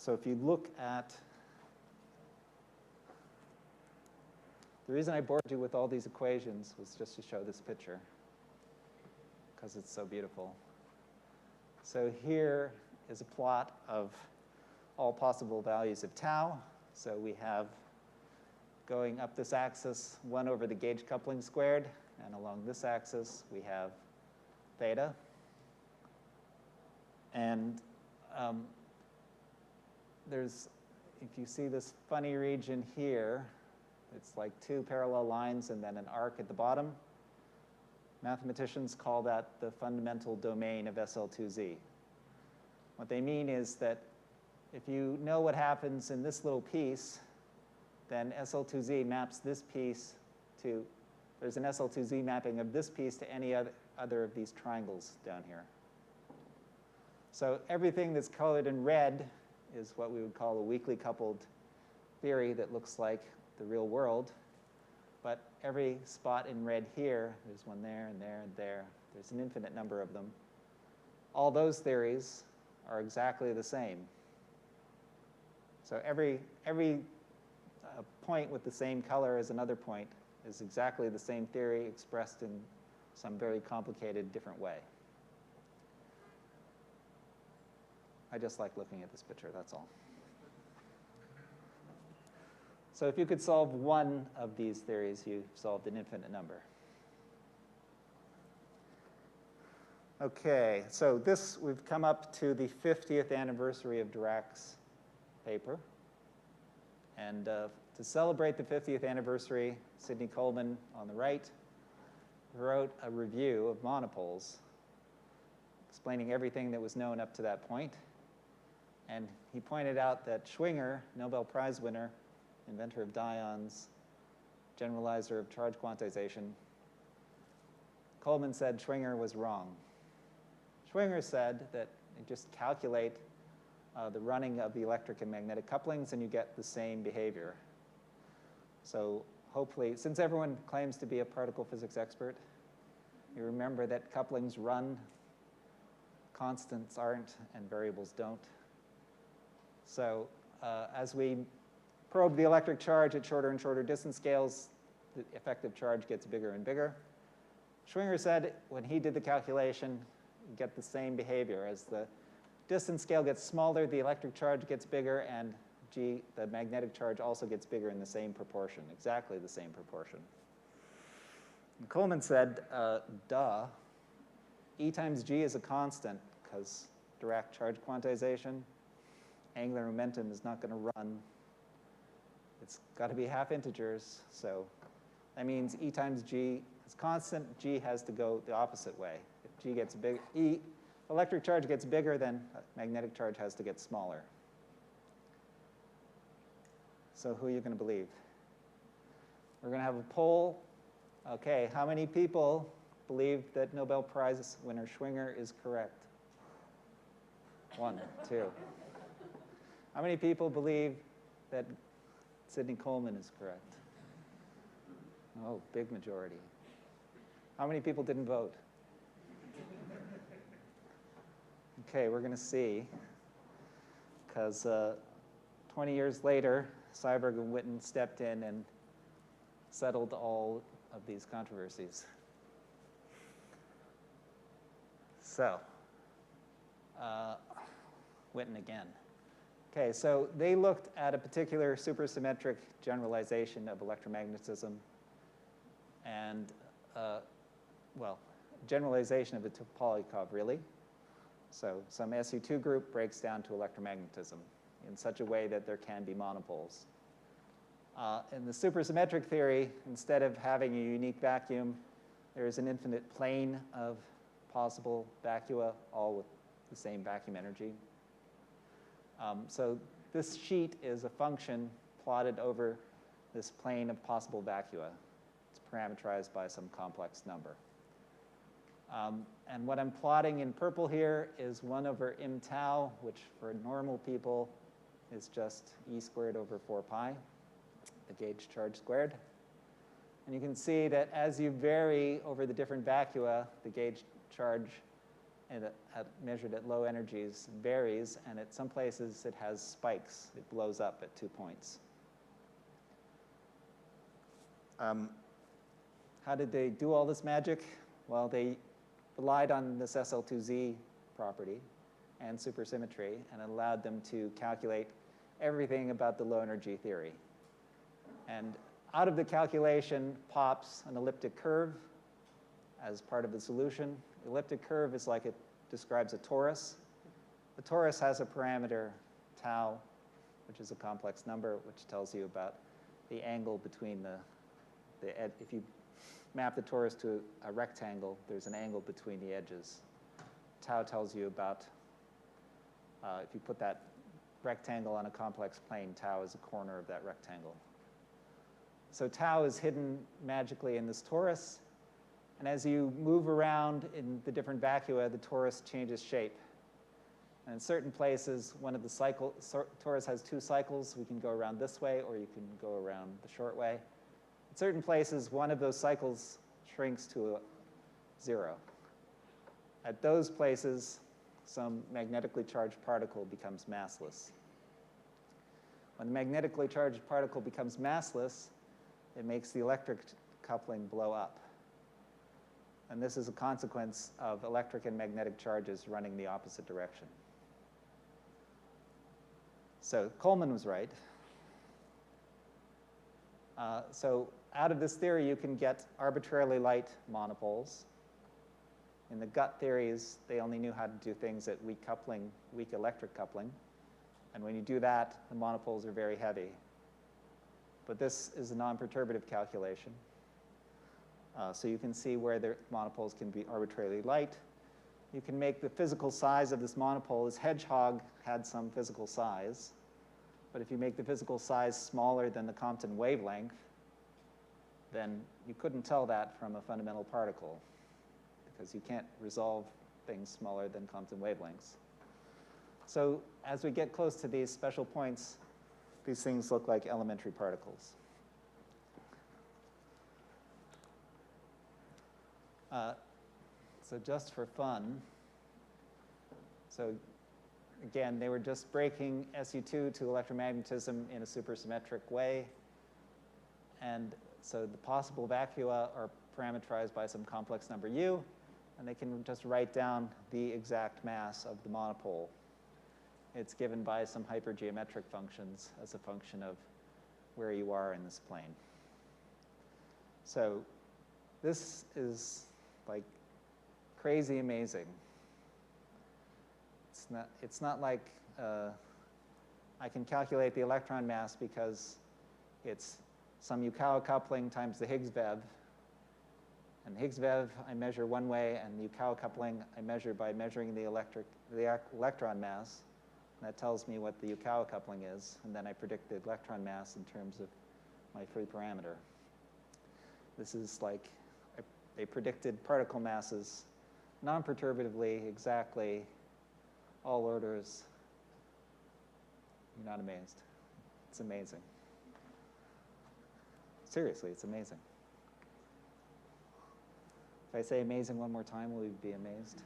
So if you look at, the reason I bored you with all these equations was just to show this picture, because it's so beautiful. So here is a plot of all possible values of tau. So we have, going up this axis, 1 over the gauge coupling squared, and along this axis we have theta. And there's, if you see this funny region here, it's like 2 parallel lines and then an arc at the bottom. Mathematicians call that the fundamental domain of SL2Z. What they mean is that if you know what happens in this little piece, then SL2Z maps this piece to, there's an SL2Z mapping of this piece to any other of these triangles down here. So everything that's colored in red is what we would call a weakly coupled theory that looks like the real world. But every spot in red here, there's one there and there and there. There's an infinite number of them. All those theories are exactly the same. So every point with the same color as another point is exactly the same theory expressed in some very complicated different way. I just like looking at this picture, that's all. So if you could solve one of these theories, you've solved an infinite number. OK, so this, we've come up to the 50th anniversary of Dirac's paper. And to celebrate the 50th anniversary, Sidney Coleman on the right wrote a review of monopoles, explaining everything that was known up to that point. And he pointed out that Schwinger, Nobel Prize winner, inventor of dyons, generalizer of charge quantization, Coleman said Schwinger was wrong. Schwinger said that you just calculate the running of the electric and magnetic couplings and you get the same behavior. So hopefully, since everyone claims to be a particle physics expert, you remember that couplings run, constants aren't, and variables don't. So as we probe the electric charge at shorter and shorter distance scales, the effective charge gets bigger and bigger. Schwinger said when he did the calculation, you get the same behavior. As the distance scale gets smaller, the electric charge gets bigger, and G, the magnetic charge also gets bigger in the same proportion, exactly the same proportion. And Coleman said, duh, E times G is a constant, because Dirac charge quantization, angular momentum is not going to run. It's got to be half integers, so that means E times G is constant. G has to go the opposite way. If G gets big, electric charge gets bigger, then magnetic charge has to get smaller. So who are you going to believe? We're going to have a poll. OK, how many people believe that Nobel Prize winner Schwinger is correct? 1, 2. How many people believe that Sidney Coleman is correct? Oh, big majority. How many people didn't vote? OK, we're going to see, because 20 years later, Seiberg and Witten stepped in and settled all of these controversies. So, Witten again. OK, so they looked at a particular supersymmetric generalization of electromagnetism and, well, generalization of the Polyakov, really. So some SU2 group breaks down to electromagnetism in such a way that there can be monopoles. In the supersymmetric theory, instead of having a unique vacuum, there is an infinite plane of possible vacua, all with the same vacuum energy. So this sheet is a function plotted over this plane of possible vacua. It's parameterized by some complex number. And what I'm plotting in purple here is 1 over m tau, which for normal people is just e squared over 4 pi, the gauge charge squared. And you can see that as you vary over the different vacua, the gauge charge measured at low energies varies, and at some places it has spikes. It blows up at 2 points. How did they do all this magic? Well, they relied on this SL2Z property and supersymmetry, and it allowed them to calculate everything about the low energy theory. And out of the calculation pops an elliptic curve as part of the solution. The elliptic curve is like it describes a torus. The torus has a parameter tau, which is a complex number, which tells you about the angle between if you map the torus to a rectangle, there's an angle between the edges. Tau tells you about, if you put that rectangle on a complex plane, tau is a corner of that rectangle. So tau is hidden magically in this torus. And as you move around in the different vacua, the torus changes shape. And in certain places, one of the torus has 2 cycles. We can go around this way, or you can go around the short way. In certain places, one of those cycles shrinks to 0. At those places, some magnetically charged particle becomes massless. When the magnetically charged particle becomes massless, it makes the electric coupling blow up. And this is a consequence of electric and magnetic charges running the opposite direction. So Coleman was right. So out of this theory, you can get arbitrarily light monopoles. In the gut theories, they only knew how to do things at weak coupling, weak electric coupling. And when you do that, the monopoles are very heavy. But this is a non-perturbative calculation. So you can see where the monopoles can be arbitrarily light. You can make the physical size of this monopole. This hedgehog had some physical size. But if you make the physical size smaller than the Compton wavelength, then you couldn't tell that from a fundamental particle, because you can't resolve things smaller than Compton wavelengths. So as we get close to these special points, these things look like elementary particles. So just for fun, so again, they were just breaking SU2 to electromagnetism in a supersymmetric way. And so the possible vacua are parameterized by some complex number U, and they can just write down the exact mass of the monopole. It's given by some hypergeometric functions as a function of where you are in this plane. So this is like crazy amazing. It's not like I can calculate the electron mass because it's some Yukawa coupling times the Higgs vev. And Higgs vev I measure one way, and the Yukawa coupling I measure by measuring the electron mass. And that tells me what the Yukawa coupling is, and then I predict the electron mass in terms of my free parameter. This is like, they predicted particle masses non-perturbatively, exactly, all orders. You're not amazed. It's amazing. Seriously, it's amazing. If I say amazing one more time, will you be amazed?